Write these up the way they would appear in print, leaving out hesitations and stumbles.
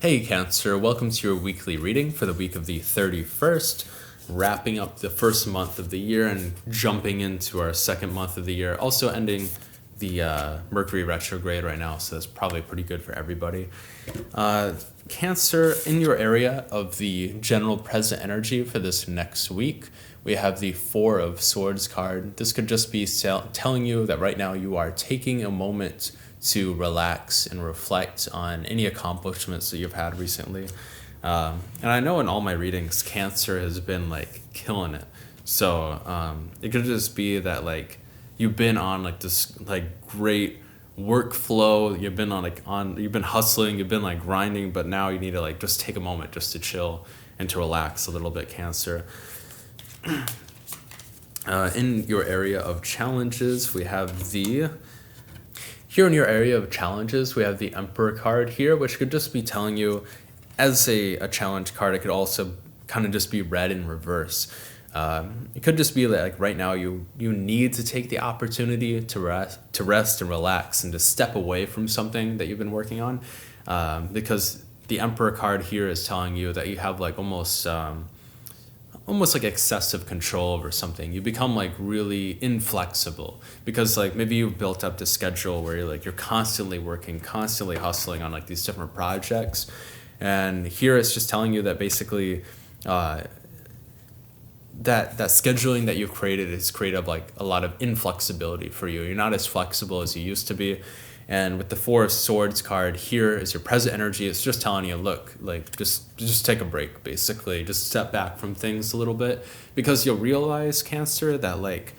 Hey Cancer, welcome to your weekly reading for the week of the 31st, wrapping up the first month of the year and jumping into our second month of the year, also ending the Mercury retrograde right now, so that's probably pretty good for everybody. Cancer, in your area of the general present energy for this next week, we have the Four of Swords card. This could just be telling you that right now you are taking a moment to relax and reflect on any accomplishments that you've had recently. And I know in all my readings, Cancer has been like killing it. So it could just be that like you've been on like this like great workflow. You've been hustling, you've been like grinding, but now you need to like just take a moment just to chill and to relax a little bit, Cancer. In your area of challenges, we have here in your area of challenges, we have the Emperor card here, which could just be telling you, as a challenge card, it could also kind of just be read in reverse. It could just be like right now you need to take the opportunity to rest and relax and to step away from something that you've been working on, because the Emperor card here is telling you that you have like almost like excessive control over something. You become like really inflexible because like maybe you've built up this schedule where you're constantly working, constantly hustling on like these different projects. And here it's just telling you that basically that scheduling that you've created has created like a lot of inflexibility for you. You're not as flexible as you used to be. And with the Four of Swords card here is your present energy. It's just telling you, look, like just take a break, basically. Just step back from things a little bit, because you'll realize, Cancer, that like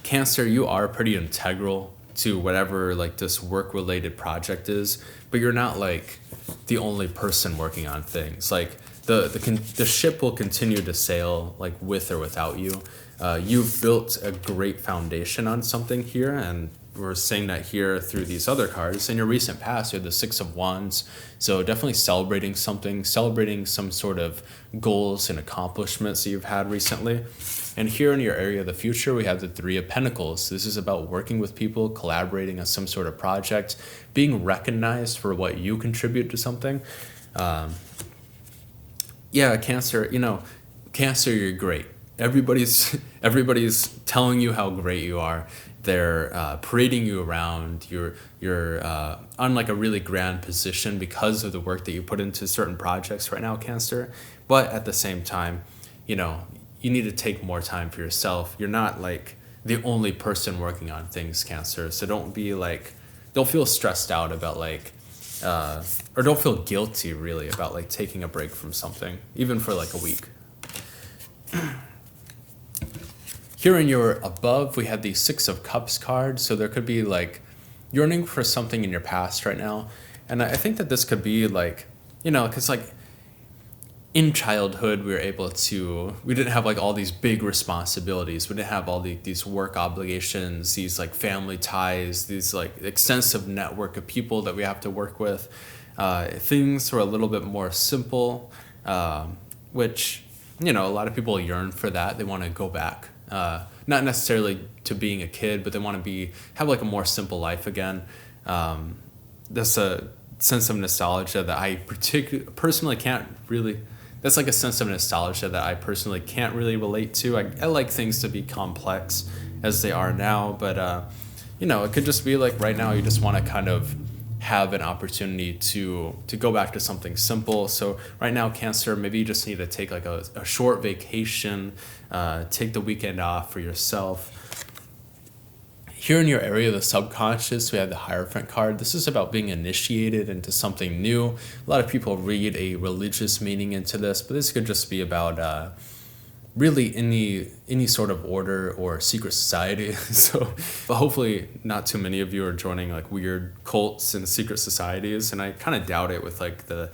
Cancer, you are pretty integral to whatever like this work-related project is, but you're not like the only person working on things. Like the ship will continue to sail like with or without you. You've built a great foundation on something here, and we're seeing that here through these other cards. In your recent past, you had the Six of Wands, so definitely celebrating some sort of goals and accomplishments that you've had recently. And here in your area of the future, we have the Three of Pentacles. This is about working with people, collaborating on some sort of project, being recognized for what you contribute to something. Cancer, Cancer, you're great. Everybody's telling you how great you are. They're parading you around. You're on like a really grand position because of the work that you put into certain projects right now, Cancer. But at the same time, you need to take more time for yourself. You're not like the only person working on things, Cancer. So don't feel stressed out about like, or don't feel guilty really about like taking a break from something, even for like a week. Here in your above, we have the Six of Cups card. So there could be like yearning for something in your past right now. And I think that this could be like, because like in childhood, we didn't have like all these big responsibilities. We didn't have all these work obligations, these like family ties, these like extensive network of people that we have to work with. Things were a little bit more simple, which, a lot of people yearn for that. They want to go back. Not necessarily to being a kid, but they want to have like a more simple life again. That's a sense of nostalgia that I personally can't really. That's like a sense of nostalgia that I personally can't really relate to. I like things to be complex as they are now, but it could just be like right now you just want to kind of have an opportunity to go back to something simple. So right now, Cancer, maybe you just need to take like a short vacation, take the weekend off for yourself. Here in your area of the subconscious, we have the Hierophant card. This is about being initiated into something new. A lot of people read a religious meaning into this, but this could just be about really any sort of order or secret society. So, but hopefully not too many of you are joining like weird cults and secret societies, and I kind of doubt it with like the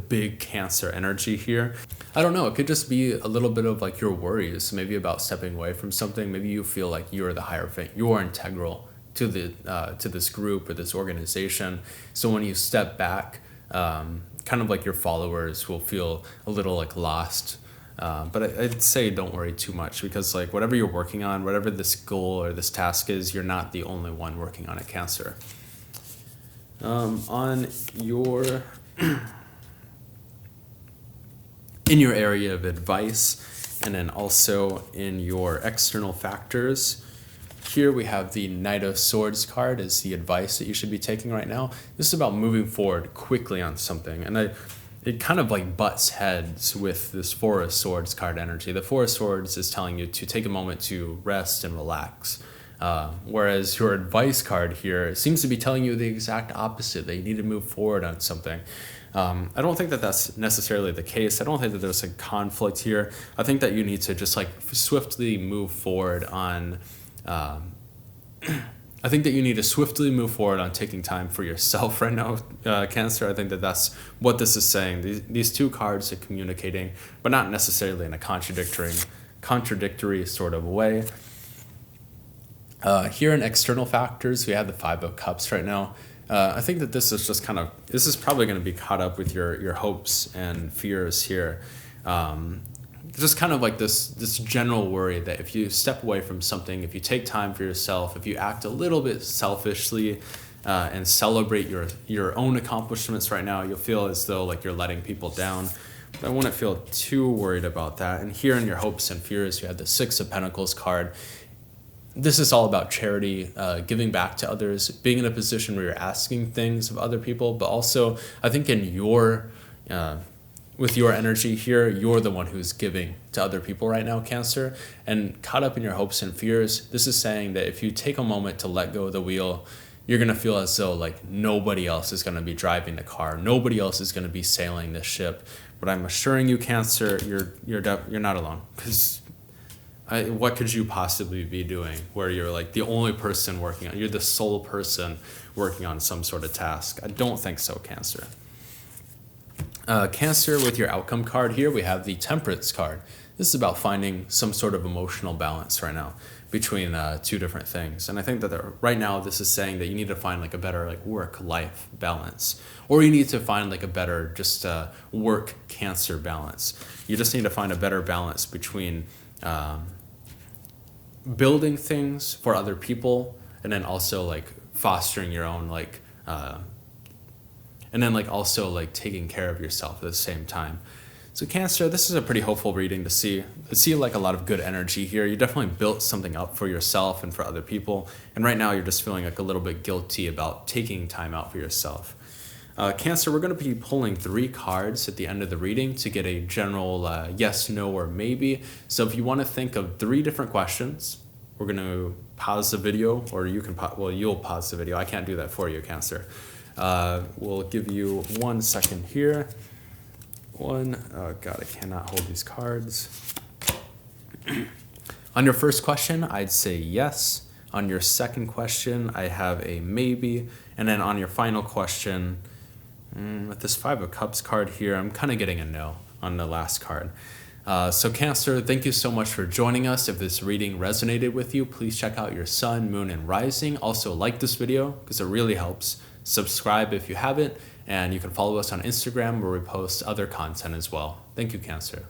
big Cancer energy here. I don't know, it could just be a little bit of like your worries, maybe about stepping away from something. Maybe you feel like you're the Hierophant, you're integral to this group or this organization. So when you step back, kind of like your followers will feel a little like lost. But I'd say don't worry too much, because like whatever you're working on, whatever this goal or this task is, you're not the only one working on it, Cancer. On your in your area of advice, and then also in your external factors. Here we have the Knight of Swords card as the advice that you should be taking right now. This is about moving forward quickly on something, and it kind of like butts heads with this Four of Swords card energy. The Four of Swords is telling you to take a moment to rest and relax. Whereas your advice card here seems to be telling you the exact opposite, that you need to move forward on something. I don't think that that's necessarily the case. I don't think that there's a conflict here. I think that you need to just like swiftly move forward on I think that you need to swiftly move forward on taking time for yourself right now, Cancer. I think that that's what this is saying. These two cards are communicating, but not necessarily in a contradictory sort of way. Here in external factors, we have the Five of Cups right now. I think that this is probably going to be caught up with your hopes and fears here. Just kind of like this general worry that if you step away from something, if you take time for yourself, if you act a little bit selfishly and celebrate your own accomplishments right now, you'll feel as though like you're letting people down. But I wouldn't feel too worried about that. And here in your hopes and fears, you have the Six of Pentacles card. This is all about charity, giving back to others, being in a position where you're asking things of other people, but also I think in with your energy here, you're the one who's giving to other people right now, Cancer. And caught up in your hopes and fears, this is saying that if you take a moment to let go of the wheel, you're going to feel as though like nobody else is going to be driving the car. Nobody else is going to be sailing this ship. But I'm assuring you, Cancer, you're not alone. Because what could you possibly be doing where you're like the only person working on, you're the sole person working on some sort of task? I don't think so, Cancer. Cancer, with your outcome card here, we have the Temperance card. This is about finding some sort of emotional balance right now between two different things. And I think that right now this is saying that you need to find like a better like work-life balance, or you need to find like a better just work-Cancer balance. You just need to find a better balance between building things for other people and then also like fostering your own like and then like also like taking care of yourself at the same time. So Cancer, this is a pretty hopeful reading to see. I see like a lot of good energy here. You definitely built something up for yourself and for other people. And right now you're just feeling like a little bit guilty about taking time out for yourself. Cancer, we're going to be pulling 3 cards at the end of the reading to get a general yes, no, or maybe. So if you want to think of 3 different questions, we're going to pause the video, or you can you'll pause the video. I can't do that for you, Cancer. We'll give you 1 second here. Oh God, I cannot hold these cards. On your first question, I'd say yes. On your second question, I have a maybe. And then on your final question, with this Five of Cups card here, I'm kind of getting a no on the last card. So Cancer, thank you so much for joining us. If this reading resonated with you, please check out your sun, moon, and rising. Also like this video because it really helps. Subscribe if you haven't, and you can follow us on Instagram where we post other content as well. Thank you, Cancer.